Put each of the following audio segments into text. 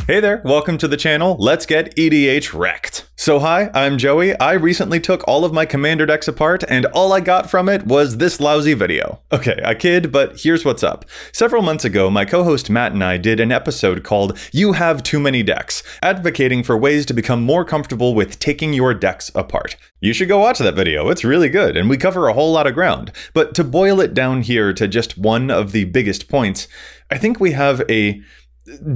Hey there, welcome to the channel. Let's get EDH wrecked. So hi, I'm Joey. I recently took all of my commander decks apart and all I got from it was this lousy video. Okay, I kid, but here's what's up. Several months ago, my co-host Matt and I did an episode called You Have Too Many Decks, advocating for ways to become more comfortable with taking your decks apart. You should go watch that video, it's really good, and we cover a whole lot of ground. But to boil it down here to just one of the biggest points, I think we have a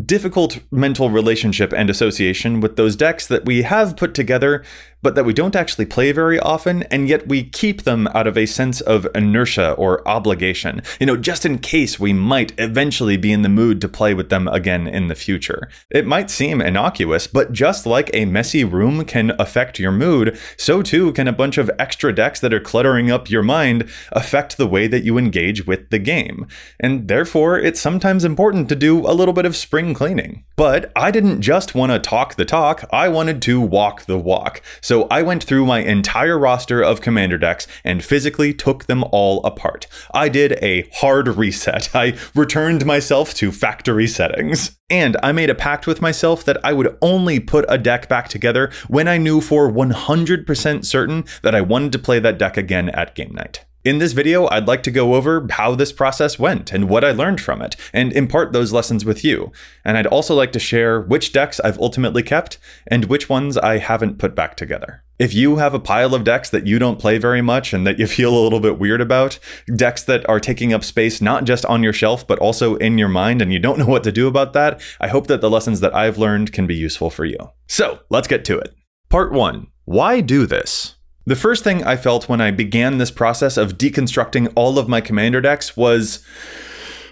difficult mental relationship and association with those decks that we have put together, but that we don't actually play very often, and yet we keep them out of a sense of inertia or obligation, just in case we might eventually be in the mood to play with them again in the future. It might seem innocuous, but just like a messy room can affect your mood, so too can a bunch of extra decks that are cluttering up your mind affect the way that you engage with the game. And therefore, it's sometimes important to do a little bit of spring cleaning. But I didn't just want to talk the talk, I wanted to walk the walk. So I went through my entire roster of commander decks and physically took them all apart. I did a hard reset. I returned myself to factory settings. And I made a pact with myself that I would only put a deck back together when I knew for 100% certain that I wanted to play that deck again at game night. In this video, I'd like to go over how this process went and what I learned from it, and impart those lessons with you. And I'd also like to share which decks I've ultimately kept and which ones I haven't put back together. If you have a pile of decks that you don't play very much and that you feel a little bit weird about, decks that are taking up space not just on your shelf but also in your mind and you don't know what to do about that, I hope that the lessons that I've learned can be useful for you. So, let's get to it. Part 1. Why do this? The first thing I felt when I began this process of deconstructing all of my commander decks was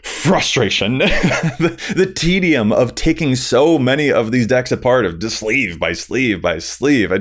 frustration. the tedium of taking so many of these decks apart, of just sleeve by sleeve by sleeve.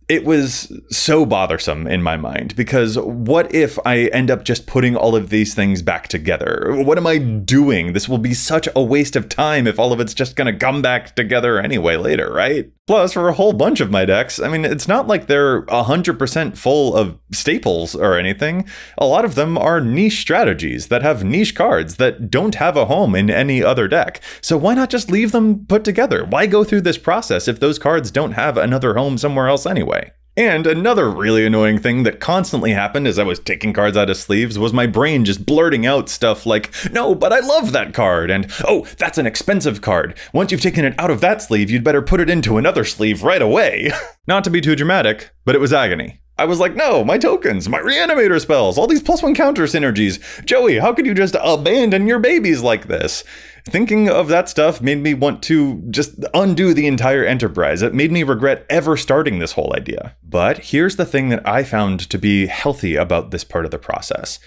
It was so bothersome in my mind, because what if I end up just putting all of these things back together? What am I doing? This will be such a waste of time if all of it's just gonna come back together anyway later, right? Plus, for a whole bunch of my decks, it's not like they're 100% full of staples or anything. A lot of them are niche strategies that have niche cards that don't have a home in any other deck. So why not just leave them put together? Why go through this process if those cards don't have another home somewhere else anyway? And another really annoying thing that constantly happened as I was taking cards out of sleeves was my brain just blurting out stuff like, no, but I love that card, and oh, that's an expensive card. Once you've taken it out of that sleeve, you'd better put it into another sleeve right away. Not to be too dramatic, but it was agony. I was like, no, my tokens, my reanimator spells, all these +1 counter synergies. Joey, how could you just abandon your babies like this? Thinking of that stuff made me want to just undo the entire enterprise. It made me regret ever starting this whole idea. But here's the thing that I found to be healthy about this part of the process.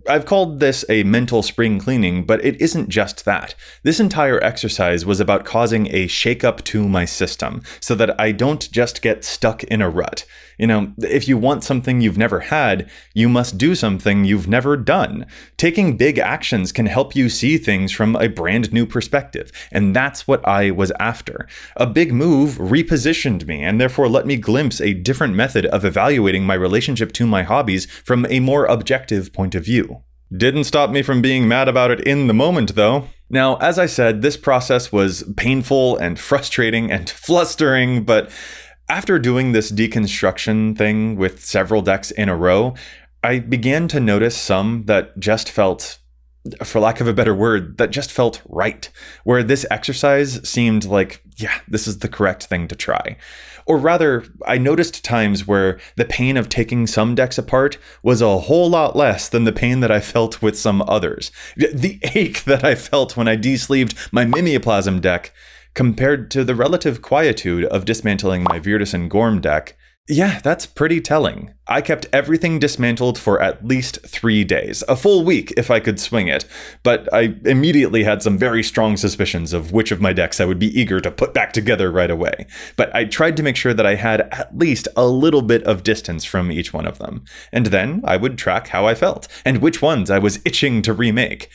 I've called this a mental spring cleaning, but it isn't just that. This entire exercise was about causing a shakeup to my system so that I don't just get stuck in a rut. If you want something you've never had, you must do something you've never done. Taking big actions can help you see things from a brand new perspective, and that's what I was after. A big move repositioned me and therefore let me glimpse a different method of evaluating my relationship to my hobbies from a more objective point of view. Didn't stop me from being mad about it in the moment, though. Now, as I said, this process was painful and frustrating and flustering, but after doing this deconstruction thing with several decks in a row, I began to notice some that just felt, for lack of a better word, that just felt right, where this exercise seemed like, yeah, this is the correct thing to try. Or rather, I noticed times where the pain of taking some decks apart was a whole lot less than the pain that I felt with some others. The ache that I felt when I de-sleeved my Mimeoplasm deck compared to the relative quietude of dismantling my Virtus and Gorm deck, yeah, that's pretty telling. I kept everything dismantled for at least 3 days, a full week if I could swing it, but I immediately had some very strong suspicions of which of my decks I would be eager to put back together right away. But I tried to make sure that I had at least a little bit of distance from each one of them, and then I would track how I felt, and which ones I was itching to remake,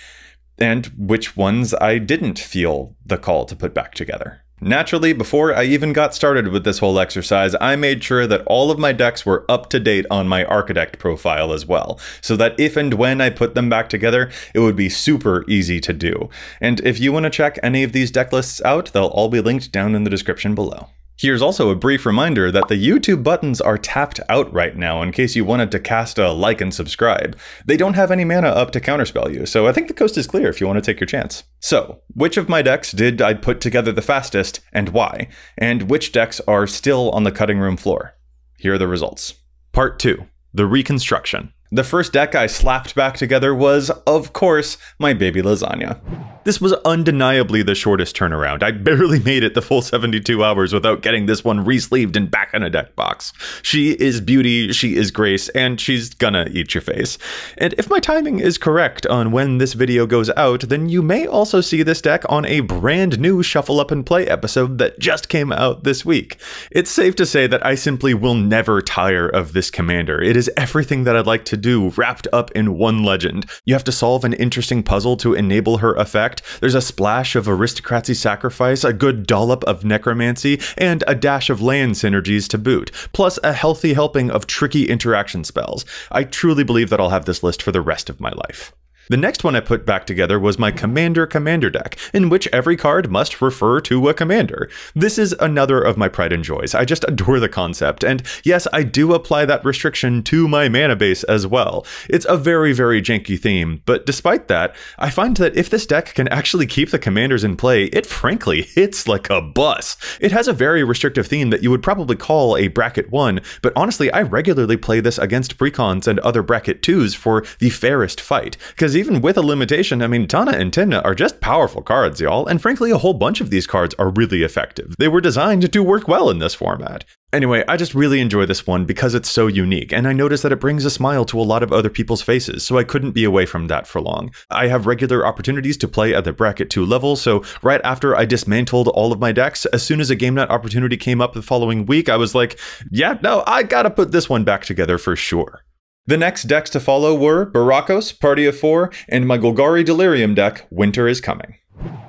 and which ones I didn't feel the call to put back together. Naturally, before I even got started with this whole exercise, I made sure that all of my decks were up to date on my Architect profile as well, so that if and when I put them back together, it would be super easy to do. And if you want to check any of these deck lists out, they'll all be linked down in the description below. Here's also a brief reminder that the YouTube buttons are tapped out right now in case you wanted to cast a like and subscribe. They don't have any mana up to counterspell you, so I think the coast is clear if you want to take your chance. So, which of my decks did I put together the fastest, and why? And which decks are still on the cutting room floor? Here are the results. Part 2. The Reconstruction. The first deck I slapped back together was, of course, my baby lasagna. This was undeniably the shortest turnaround. I barely made it the full 72 hours without getting this one re-sleeved and back in a deck box. She is beauty, she is grace, and she's gonna eat your face. And if my timing is correct on when this video goes out, then you may also see this deck on a brand new Shuffle Up and Play episode that just came out this week. It's safe to say that I simply will never tire of this commander. It is everything that I'd like to do wrapped up in one legend. You have to solve an interesting puzzle to enable her effect. There's a splash of aristocracy sacrifice, a good dollop of necromancy, and a dash of land synergies to boot, plus a healthy helping of tricky interaction spells. I truly believe that I'll have this list for the rest of my life. The next one I put back together was my Commander deck, in which every card must refer to a commander. This is another of my pride and joys. I just adore the concept, and yes, I do apply that restriction to my mana base as well. It's a very, very janky theme, but despite that, I find that if this deck can actually keep the commanders in play, it frankly hits like a bus. It has a very restrictive theme that you would probably call a bracket 1, but honestly, I regularly play this against precons and other bracket 2s for the fairest fight, because even with a limitation, I mean, Tana and Timna are just powerful cards, y'all, and frankly, a whole bunch of these cards are really effective. They were designed to work well in this format. Anyway, I just really enjoy this one because it's so unique, and I notice that it brings a smile to a lot of other people's faces, so I couldn't be away from that for long. I have regular opportunities to play at the bracket 2 level, so right after I dismantled all of my decks, as soon as a game night opportunity came up the following week, I was like, yeah, no, I gotta put this one back together for sure. The next decks to follow were Barakos, Party of 4, and my Golgari Delirium deck, Winter is Coming.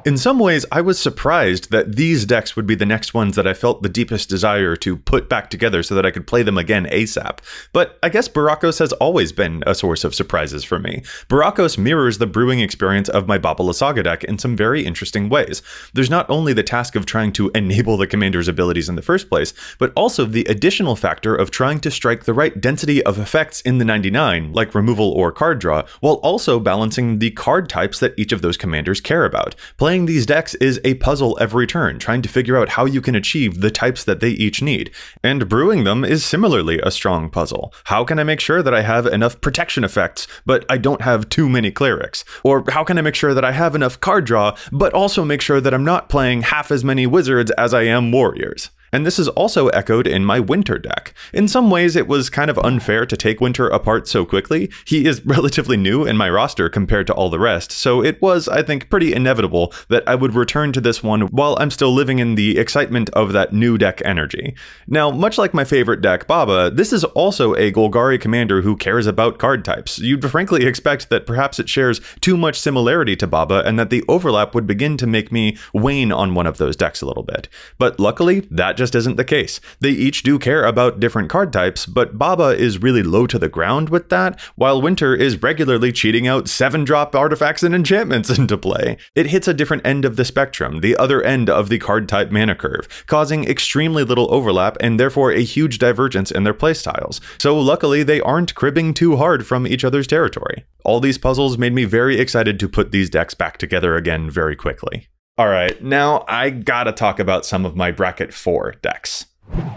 In some ways, I was surprised that these decks would be the next ones that I felt the deepest desire to put back together so that I could play them again ASAP. But I guess Barakos has always been a source of surprises for me. Barakos mirrors the brewing experience of my Babala Saga deck in some very interesting ways. There's not only the task of trying to enable the commander's abilities in the first place, but also the additional factor of trying to strike the right density of effects in the 99, like removal or card draw, while also balancing the card types that each of those commanders care about. Playing these decks is a puzzle every turn, trying to figure out how you can achieve the types that they each need. And brewing them is similarly a strong puzzle. How can I make sure that I have enough protection effects, but I don't have too many clerics? Or how can I make sure that I have enough card draw, but also make sure that I'm not playing half as many wizards as I am warriors? And this is also echoed in my Winter deck. In some ways, it was kind of unfair to take Winter apart so quickly. He is relatively new in my roster compared to all the rest, so it was, I think, pretty inevitable that I would return to this one while I'm still living in the excitement of that new deck energy. Now, much like my favorite deck, Baba, this is also a Golgari commander who cares about card types. You'd frankly expect that perhaps it shares too much similarity to Baba and that the overlap would begin to make me wane on one of those decks a little bit. But luckily, that just isn't the case. They each do care about different card types, but Baba is really low to the ground with that, while Winter is regularly cheating out 7-drop artifacts and enchantments into play. It hits a different end of the spectrum, the other end of the card type mana curve, causing extremely little overlap and therefore a huge divergence in their playstyles. So luckily, they aren't cribbing too hard from each other's territory. All these puzzles made me very excited to put these decks back together again very quickly. Alright, now I gotta talk about some of my bracket 4 decks.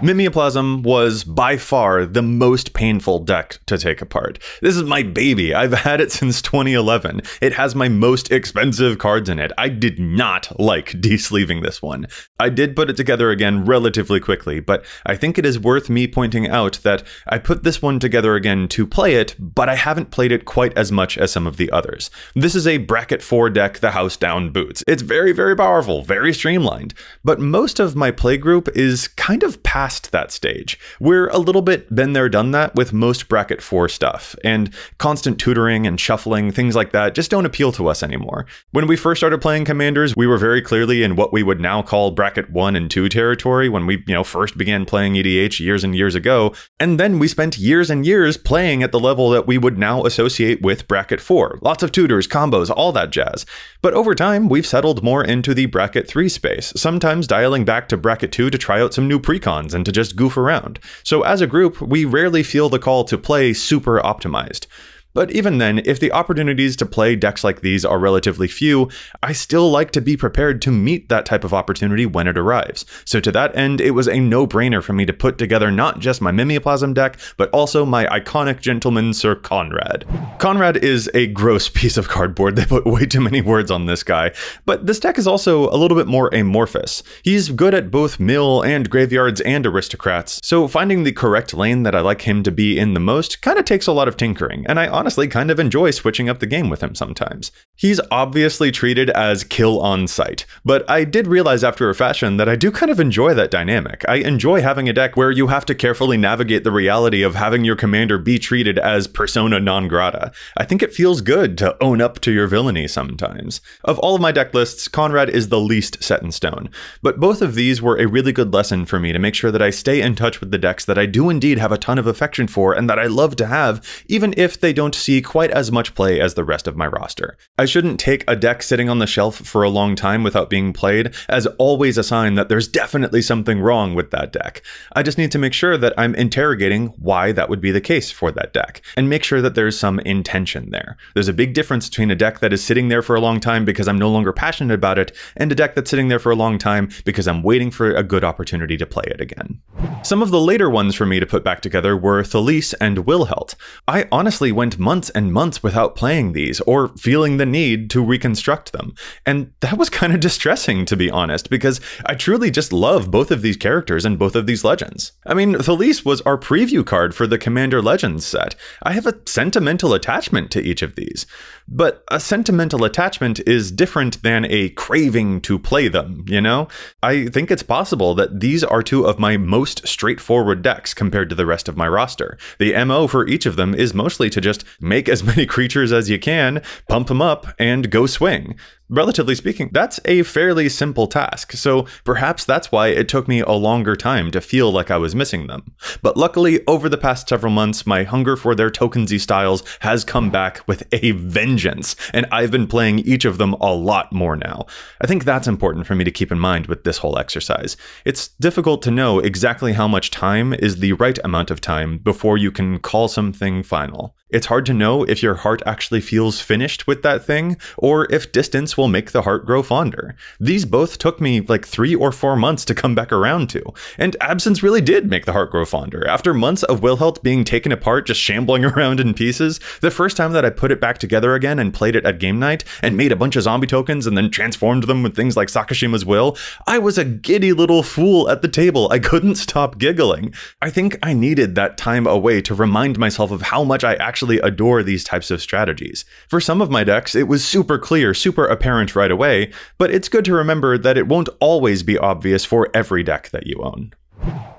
Mimeoplasm was by far the most painful deck to take apart. This is my baby. I've had it since 2011. It has my most expensive cards in it. I did not like de-sleeving this one. I did put it together again relatively quickly, but I think it is worth me pointing out that I put this one together again to play it, but I haven't played it quite as much as some of the others. This is a bracket 4 deck the house down boots. It's very, very powerful, very streamlined, but most of my playgroup is kind of move past that stage. We're a little bit been there, done that with most bracket 4 stuff, and constant tutoring and shuffling, things like that, just don't appeal to us anymore. When we first started playing Commanders, we were very clearly in what we would now call bracket 1 and 2 territory when we, first began playing EDH years and years ago, and then we spent years and years playing at the level that we would now associate with bracket 4. Lots of tutors, combos, all that jazz. But over time, we've settled more into the bracket 3 space, sometimes dialing back to bracket 2 to try out some new precons and to just goof around. So as a group, we rarely feel the call to play super optimized. But even then, if the opportunities to play decks like these are relatively few, I still like to be prepared to meet that type of opportunity when it arrives. So to that end, it was a no-brainer for me to put together not just my Mimeoplasm deck, but also my iconic gentleman, Sir Conrad. Conrad is a gross piece of cardboard. They put way too many words on this guy. But this deck is also a little bit more amorphous. He's good at both mill and graveyards and aristocrats, so finding the correct lane that I like him to be in the most kind of takes a lot of tinkering, and I honestly kind of enjoy switching up the game with him sometimes. He's obviously treated as kill on sight, but I did realize after a fashion that I do kind of enjoy that dynamic. I enjoy having a deck where you have to carefully navigate the reality of having your commander be treated as persona non grata. I think it feels good to own up to your villainy sometimes. Of all of my deck lists, Conrad is the least set in stone, but both of these were a really good lesson for me to make sure that I stay in touch with the decks that I do indeed have a ton of affection for and that I love to have, even if they don't see quite as much play as the rest of my roster. I shouldn't take a deck sitting on the shelf for a long time without being played as always a sign that there's definitely something wrong with that deck. I just need to make sure that I'm interrogating why that would be the case for that deck, and make sure that there's some intention there. There's a big difference between a deck that is sitting there for a long time because I'm no longer passionate about it, and a deck that's sitting there for a long time because I'm waiting for a good opportunity to play it again. Some of the later ones for me to put back together were Thalisse and Wilhelt. I honestly went months and months without playing these or feeling the need to reconstruct them. And that was kind of distressing, to be honest, because I truly just love both of these characters and both of these legends. I mean, Thalisse was our preview card for the Commander Legends set. I have a sentimental attachment to each of these. But a sentimental attachment is different than a craving to play them, you know? I think it's possible that these are two of my most straightforward decks compared to the rest of my roster. The MO for each of them is mostly to just make as many creatures as you can, pump them up, and go swing. Relatively speaking, that's a fairly simple task, so perhaps that's why it took me a longer time to feel like I was missing them. But luckily, over the past several months, my hunger for their tokensy styles has come back with a vengeance, and I've been playing each of them a lot more now. I think that's important for me to keep in mind with this whole exercise. It's difficult to know exactly how much time is the right amount of time before you can call something final. It's hard to know if your heart actually feels finished with that thing, or if distance will make the heart grow fonder. These both took me like 3 or 4 months to come back around to, and absence really did make the heart grow fonder. After months of Wilhelt being taken apart, just shambling around in pieces, the first time that I put it back together again and played it at game night, and made a bunch of zombie tokens and then transformed them with things like Sakashima's Will, I was a giddy little fool at the table. I couldn't stop giggling. I think I needed that time away to remind myself of how much I actually adore these types of strategies. For some of my decks, it was super clear, super apparent right away, but it's good to remember that it won't always be obvious for every deck that you own.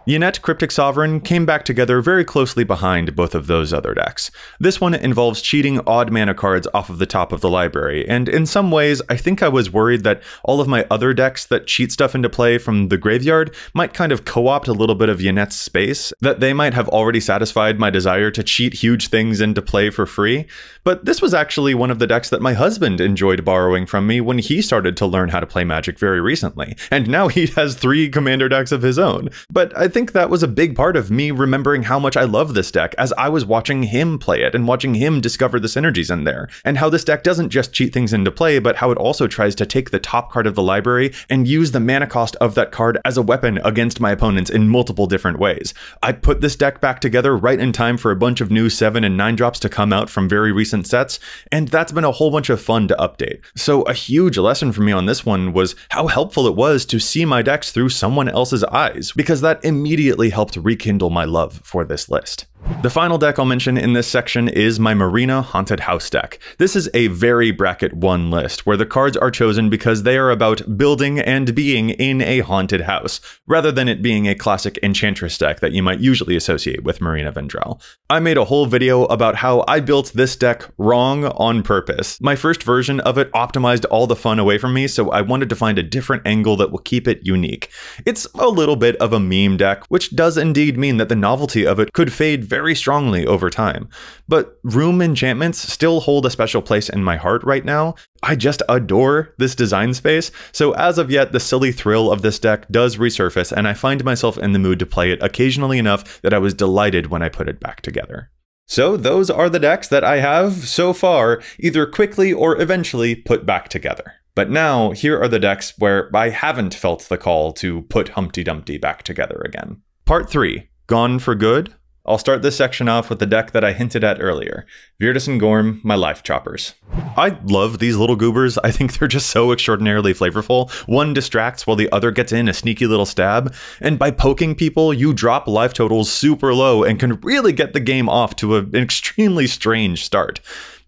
Yennett Cryptic Sovereign came back together very closely behind both of those other decks. This one involves cheating odd mana cards off of the top of the library, and in some ways, I think I was worried that all of my other decks that cheat stuff into play from the graveyard might kind of co-opt a little bit of Yennett's space, that they might have already satisfied my desire to cheat huge things into play for free. But this was actually one of the decks that my husband enjoyed borrowing from me when he started to learn how to play Magic very recently, and now he has 3 commander decks of his own. But I think that was a big part of me remembering how much I love this deck as I was watching him play it and watching him discover the synergies in there, and how this deck doesn't just cheat things into play, but how it also tries to take the top card of the library and use the mana cost of that card as a weapon against my opponents in multiple different ways. I put this deck back together right in time for a bunch of new 7 and 9 drops to come out from very recent sets, and that's been a whole bunch of fun to update. So a huge lesson for me on this one was how helpful it was to see my decks through someone else's eyes, because that immediately helped rekindle my love for this list. The final deck I'll mention in this section is my Marina Haunted House deck. This is a very bracket 1 list, where the cards are chosen because they are about building and being in a haunted house, rather than it being a classic Enchantress deck that you might usually associate with Marina Vendrell. I made a whole video about how I built this deck wrong on purpose. My first version of it optimized all the fun away from me, so I wanted to find a different angle that will keep it unique. It's a little bit of a meme deck, which does indeed mean that the novelty of it could fade very strongly over time. But room enchantments still hold a special place in my heart right now. I just adore this design space, so as of yet, the silly thrill of this deck does resurface, and I find myself in the mood to play it occasionally enough that I was delighted when I put it back together. So those are the decks that I have, so far, either quickly or eventually put back together. But now, here are the decks where I haven't felt the call to put Humpty Dumpty back together again. Part 3. Gone for Good? I'll start this section off with the deck that I hinted at earlier, Virtus and Gorm, my Life Choppers. I love these little goobers. I think they're just so extraordinarily flavorful. One distracts while the other gets in a sneaky little stab, and by poking people, you drop life totals super low and can really get the game off to an extremely strange start.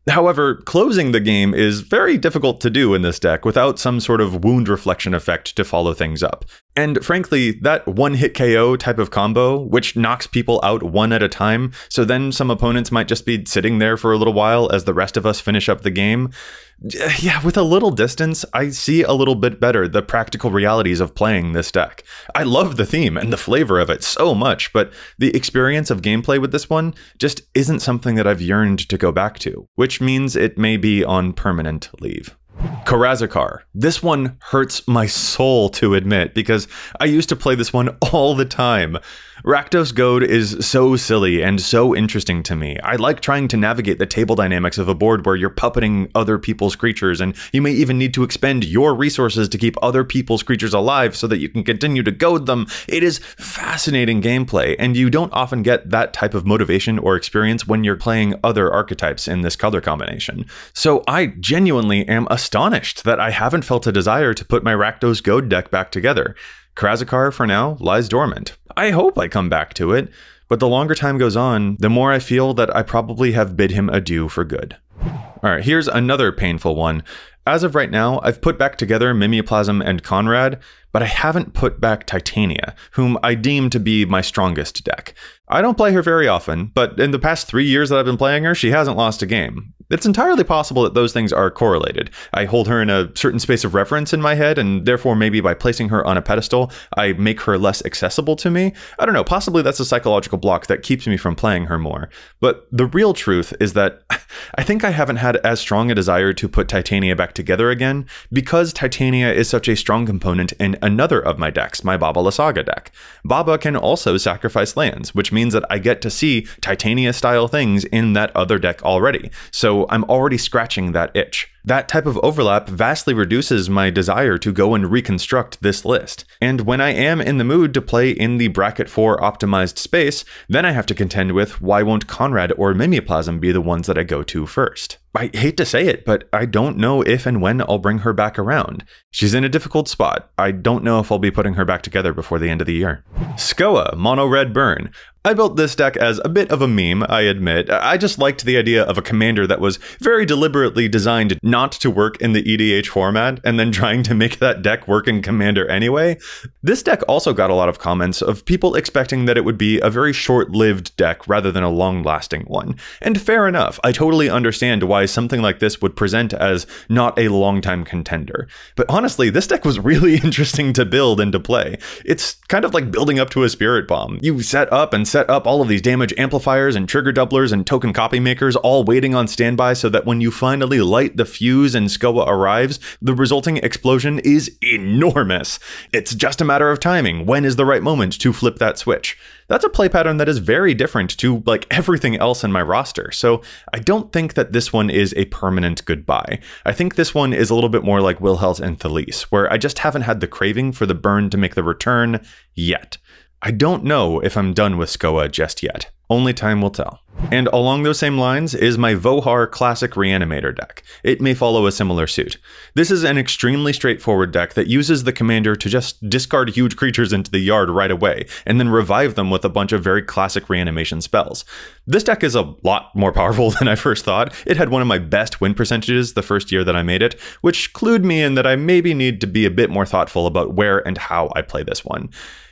However, closing the game is very difficult to do in this deck without some sort of wound reflection effect to follow things up. And frankly, that one-hit KO type of combo, which knocks people out one at a time, so then some opponents might just be sitting there for a little while as the rest of us finish up the game. Yeah, with a little distance, I see a little bit better the practical realities of playing this deck. I love the theme and the flavor of it so much, but the experience of gameplay with this one just isn't something that I've yearned to go back to, which means it may be on permanent leave. Karazakar. This one hurts my soul to admit because I used to play this one all the time. Rakdos Goad is so silly and so interesting to me. I like trying to navigate the table dynamics of a board where you're puppeting other people's creatures, and you may even need to expend your resources to keep other people's creatures alive so that you can continue to goad them. It is fascinating gameplay, and you don't often get that type of motivation or experience when you're playing other archetypes in this color combination. So I genuinely am astonished that I haven't felt a desire to put my Rakdos Goad deck back together. Karazakar, for now, lies dormant. I hope I come back to it, but the longer time goes on, the more I feel that I probably have bid him adieu for good. Alright, here's another painful one. As of right now, I've put back together Mimeoplasm and Conrad, but I haven't put back Titania, whom I deem to be my strongest deck. I don't play her very often, but in the past 3 years that I've been playing her, she hasn't lost a game. It's entirely possible that those things are correlated. I hold her in a certain space of reference in my head, and therefore maybe by placing her on a pedestal, I make her less accessible to me. I don't know, possibly that's a psychological block that keeps me from playing her more. But the real truth is that I think I haven't had as strong a desire to put Titania back together again because Titania is such a strong component in another of my decks, my Baba Lysaga deck. Baba can also sacrifice lands, which means that I get to see Titania-style things in that other deck already. So I'm already scratching that itch. That type of overlap vastly reduces my desire to go and reconstruct this list. And when I am in the mood to play in the bracket 4 optimized space, then I have to contend with why won't Conrad or Mimeoplasm be the ones that I go to first. I hate to say it, but I don't know if and when I'll bring her back around. She's in a difficult spot. I don't know if I'll be putting her back together before the end of the year. Skoa, Mono Red Burn. I built this deck as a bit of a meme, I admit. I just liked the idea of a commander that was very deliberately designed not to work in the EDH format, and then trying to make that deck work in Commander anyway. This deck also got a lot of comments of people expecting that it would be a very short-lived deck rather than a long-lasting one. And fair enough, I totally understand why something like this would present as not a long-time contender. But honestly, this deck was really interesting to build and to play. It's kind of like building up to a Spirit Bomb. You set up all of these damage amplifiers and trigger doublers and token copy makers all waiting on standby so that when you finally light the fuse and Skoa arrives, the resulting explosion is enormous. It's just a matter of timing. When is the right moment to flip that switch? That's a play pattern that is very different to like everything else in my roster, so I don't think that this one is a permanent goodbye. I think this one is a little bit more like Wilhelt and Thalise, where I just haven't had the craving for the burn to make the return yet. I don't know if I'm done with Skoa just yet. Only time will tell. And along those same lines is my Vohar Classic Reanimator deck. It may follow a similar suit. This is an extremely straightforward deck that uses the commander to just discard huge creatures into the yard right away, and then revive them with a bunch of very classic reanimation spells. This deck is a lot more powerful than I first thought. It had one of my best win percentages the first year that I made it, which clued me in that I maybe need to be a bit more thoughtful about where and how I play this one.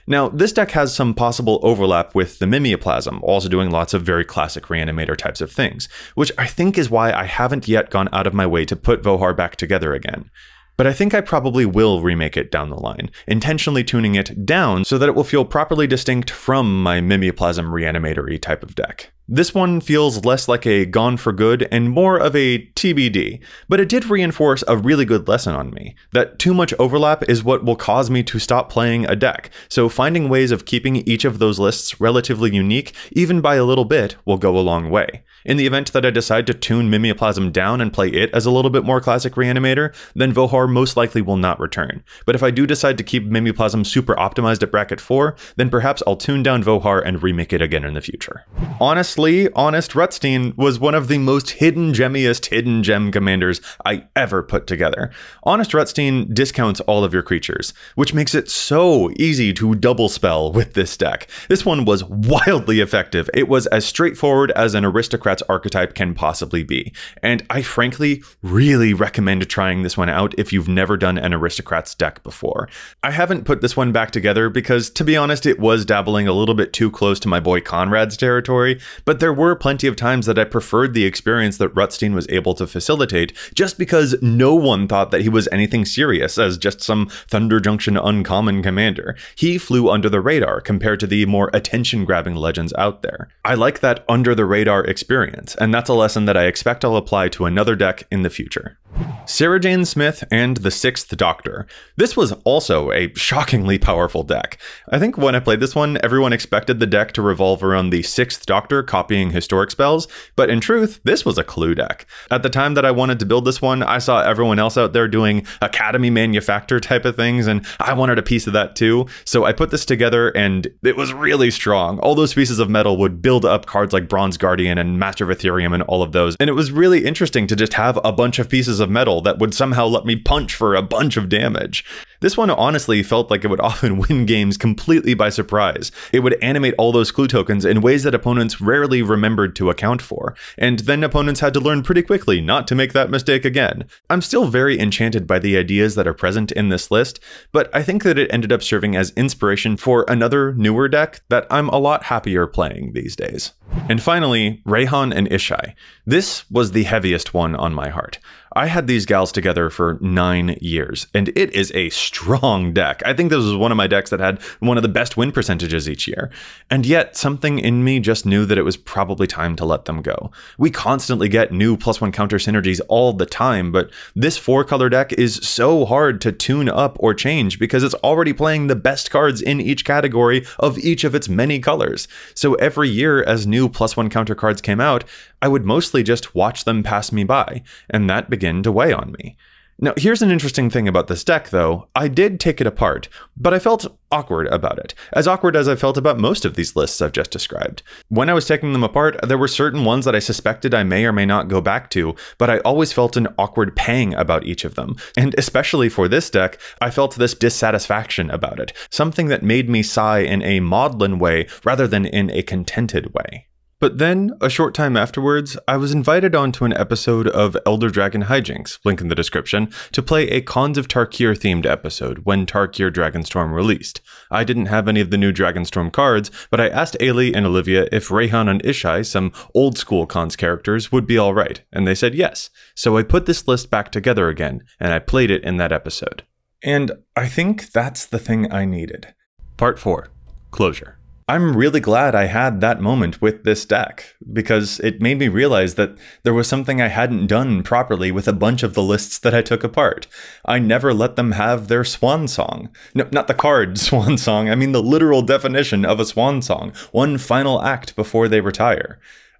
Now, this deck has some possible overlap with the Mimeoplasm, also doing lots of very classic Reanimator types of things, which I think is why I haven't yet gone out of my way to put Vohar back together again. But I think I probably will remake it down the line, intentionally tuning it down so that it will feel properly distinct from my Mimeoplasm Reanimator-y type of deck. This one feels less like a Gone for Good and more of a TBD, but it did reinforce a really good lesson on me, that too much overlap is what will cause me to stop playing a deck, so finding ways of keeping each of those lists relatively unique, even by a little bit, will go a long way. In the event that I decide to tune Mimeoplasm down and play it as a little bit more classic Reanimator, then Vohar most likely will not return. But if I do decide to keep Mimeoplasm super optimized at bracket 4, then perhaps I'll tune down Vohar and remake it again in the future. Honestly, Honest Rutstein was one of the most hidden gem commanders I ever put together. Honest Rutstein discounts all of your creatures, which makes it so easy to double spell with this deck. This one was wildly effective. It was as straightforward as an Aristocrat's archetype can possibly be, and I frankly really recommend trying this one out if you've never done an Aristocrat's deck before. I haven't put this one back together because, to be honest, it was dabbling a little bit too close to my boy Conrad's territory, but there were plenty of times that I preferred the experience that Rutstein was able to facilitate just because no one thought that he was anything serious as just some Thunder Junction uncommon commander. He flew under the radar compared to the more attention-grabbing legends out there. I like that under-the-radar experience, and that's a lesson that I expect I'll apply to another deck in the future. Sarah Jane Smith and the Sixth Doctor. This was also a shockingly powerful deck. I think when I played this one, everyone expected the deck to revolve around the Sixth Doctor copying historic spells, but in truth, this was a clue deck. At the time that I wanted to build this one, I saw everyone else out there doing Academy Manufactor type of things, and I wanted a piece of that too, so I put this together and it was really strong. All those pieces of metal would build up cards like Bronze Guardian and Master of Ethereum and all of those, and it was really interesting to just have a bunch of pieces of metal that would somehow let me punch for a bunch of damage. This one honestly felt like it would often win games completely by surprise. It would animate all those clue tokens in ways that opponents rarely remembered to account for, and then opponents had to learn pretty quickly not to make that mistake again. I'm still very enchanted by the ideas that are present in this list, but I think that it ended up serving as inspiration for another newer deck that I'm a lot happier playing these days. And finally, Rayhan and Ishai. This was the heaviest one on my heart. I had these gals together for 9 years, and it is a strong deck. I think this was one of my decks that had one of the best win percentages each year. And yet, something in me just knew that it was probably time to let them go. We constantly get new +1 counter synergies all the time, but this 4-color deck is so hard to tune up or change because it's already playing the best cards in each category of each of its many colors. So every year, as new +1 counter cards came out, I would mostly just watch them pass me by, and that began to weigh on me. Now, here's an interesting thing about this deck, though. I did take it apart, but I felt awkward about it, as awkward as I felt about most of these lists I've just described. When I was taking them apart, there were certain ones that I suspected I may or may not go back to, but I always felt an awkward pang about each of them. And especially for this deck, I felt this dissatisfaction about it, something that made me sigh in a maudlin way rather than in a contented way. But then, a short time afterwards, I was invited onto an episode of Elder Dragon Hijinks, link in the description, to play a Khans of Tarkir themed episode when Tarkir Dragonstorm released. I didn't have any of the new Dragonstorm cards, but I asked Ailey and Olivia if Rayhan and Ishai, some old school Khans characters, would be alright, and they said yes. So I put this list back together again, and I played it in that episode. And I think that's the thing I needed. Part 4. Closure. I'm really glad I had that moment with this deck, because it made me realize that there was something I hadn't done properly with a bunch of the lists that I took apart. I never let them have their swan song. No, not the card swan song, I mean the literal definition of a swan song, one final act before they retire.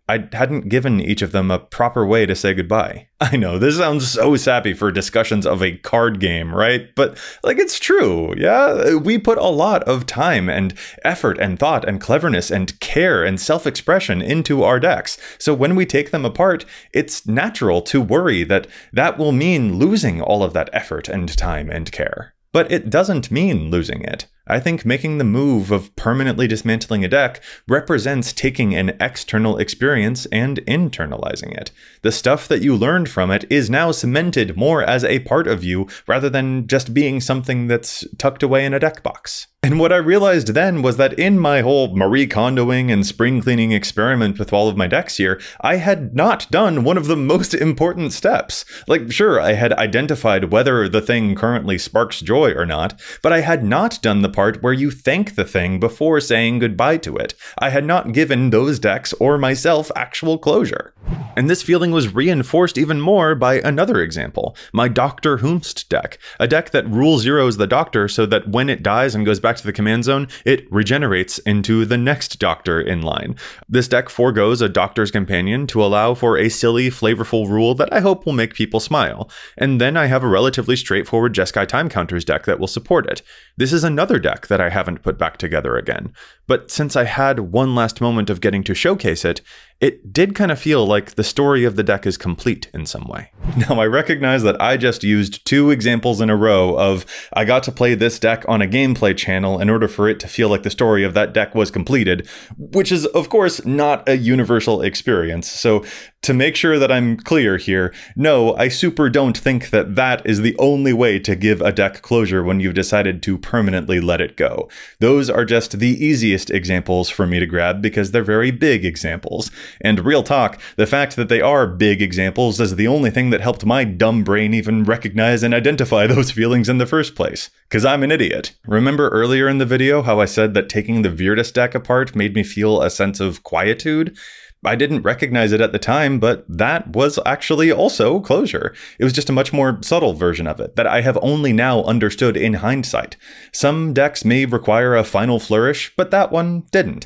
I hadn't given each of them a proper way to say goodbye. I know, this sounds so sappy for discussions of a card game, right? But, like, it's true, yeah? We put a lot of time and effort and thought and cleverness and care and self-expression into our decks. So when we take them apart, it's natural to worry that that will mean losing all of that effort and time and care. But it doesn't mean losing it. I think making the move of permanently dismantling a deck represents taking an external experience and internalizing it. The stuff that you learned from it is now cemented more as a part of you rather than just being something that's tucked away in a deck box. And what I realized then was that in my whole Marie Kondoing and spring cleaning experiment with all of my decks here, I had not done one of the most important steps. Like, sure, I had identified whether the thing currently sparks joy or not, but I had not done the part where you thank the thing before saying goodbye to it. I had not given those decks or myself actual closure. And this feeling was reinforced even more by another example, my Dr. Whomst deck, a deck that rule zeros the Doctor so that when it dies and goes back to the command zone, it regenerates into the next Doctor in line. This deck forgoes a Doctor's Companion to allow for a silly, flavorful rule that I hope will make people smile. And then I have a relatively straightforward Jeskai Time Counters deck that will support it. This is another deck that I haven't put back together again. But since I had one last moment of getting to showcase it, it did kind of feel like the story of the deck is complete in some way. Now, I recognize that I just used 2 examples in a row of I got to play this deck on a gameplay channel in order for it to feel like the story of that deck was completed, which is, of course, not a universal experience. So to make sure that I'm clear here, no, I super don't think that that is the only way to give a deck closure when you've decided to permanently let it go. Those are just the easiest examples for me to grab because they're very big examples. And real talk, the fact that they are big examples is the only thing that helped my dumb brain even recognize and identify those feelings in the first place. Because I'm an idiot. Remember earlier in the video how I said that taking the Virtus deck apart made me feel a sense of quietude? I didn't recognize it at the time, but that was actually also closure. It was just a much more subtle version of it that I have only now understood in hindsight. Some decks may require a final flourish, but that one didn't.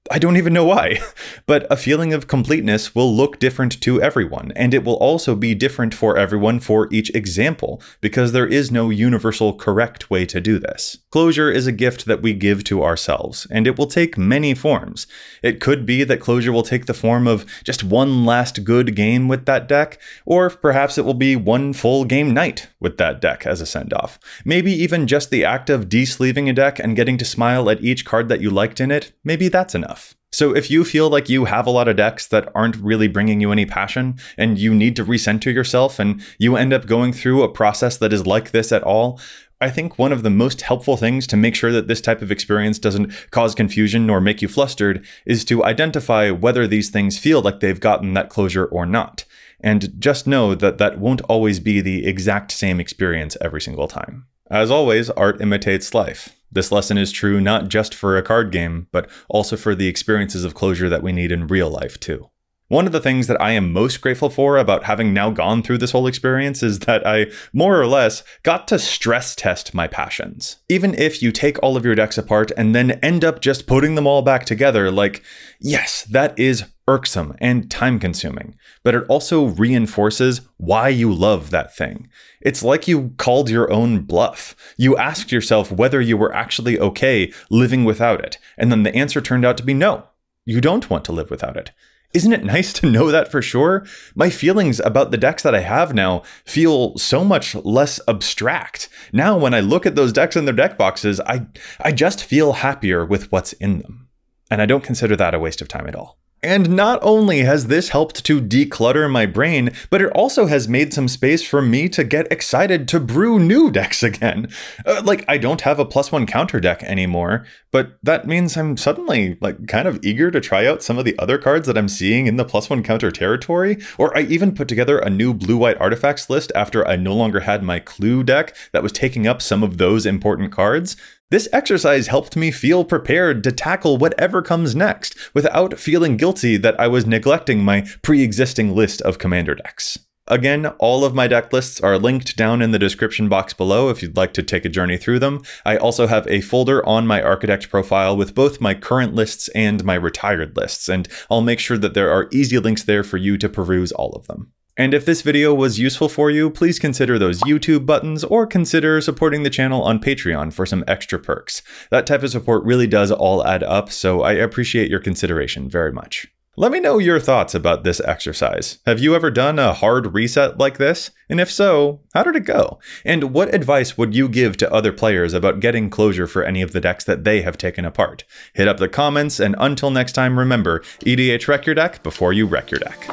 I don't even know why, but a feeling of completeness will look different to everyone, and it will also be different for everyone for each example, because there is no universal correct way to do this. Closure is a gift that we give to ourselves, and it will take many forms. It could be that closure will take the form of just one last good game with that deck, or perhaps it will be one full game night with that deck as a send-off. Maybe even just the act of de-sleeving a deck and getting to smile at each card that you liked in it, maybe that's enough. So if you feel like you have a lot of decks that aren't really bringing you any passion, and you need to recenter yourself, and you end up going through a process that is like this at all, I think one of the most helpful things to make sure that this type of experience doesn't cause confusion nor make you flustered is to identify whether these things feel like they've gotten that closure or not. And just know that that won't always be the exact same experience every single time. As always, art imitates life. This lesson is true not just for a card game, but also for the experiences of closure that we need in real life too. One of the things that I am most grateful for about having now gone through this whole experience is that I, more or less, got to stress test my passions. Even if you take all of your decks apart and then end up just putting them all back together, like, yes, that is irksome and time-consuming, but it also reinforces why you love that thing. It's like you called your own bluff. You asked yourself whether you were actually okay living without it, and then the answer turned out to be no, you don't want to live without it. Isn't it nice to know that for sure? My feelings about the decks that I have now feel so much less abstract. Now when I look at those decks in their deck boxes, I just feel happier with what's in them. And I don't consider that a waste of time at all. And not only has this helped to declutter my brain, but it also has made some space for me to get excited to brew new decks again. Like, I don't have a +1 counter deck anymore, but that means I'm suddenly, like, kind of eager to try out some of the other cards that I'm seeing in the +1 counter territory. Or I even put together a new blue-white artifacts list after I no longer had my Clue deck that was taking up some of those important cards. This exercise helped me feel prepared to tackle whatever comes next without feeling guilty that I was neglecting my pre-existing list of commander decks. Again, all of my deck lists are linked down in the description box below if you'd like to take a journey through them. I also have a folder on my Architect profile with both my current lists and my retired lists, and I'll make sure that there are easy links there for you to peruse all of them. And if this video was useful for you, please consider those YouTube buttons or consider supporting the channel on Patreon for some extra perks. That type of support really does all add up, so I appreciate your consideration very much. Let me know your thoughts about this exercise. Have you ever done a hard reset like this? And if so, how did it go? And what advice would you give to other players about getting closure for any of the decks that they have taken apart? Hit up the comments, and until next time, remember, EDH wreck your deck before you wreck your deck.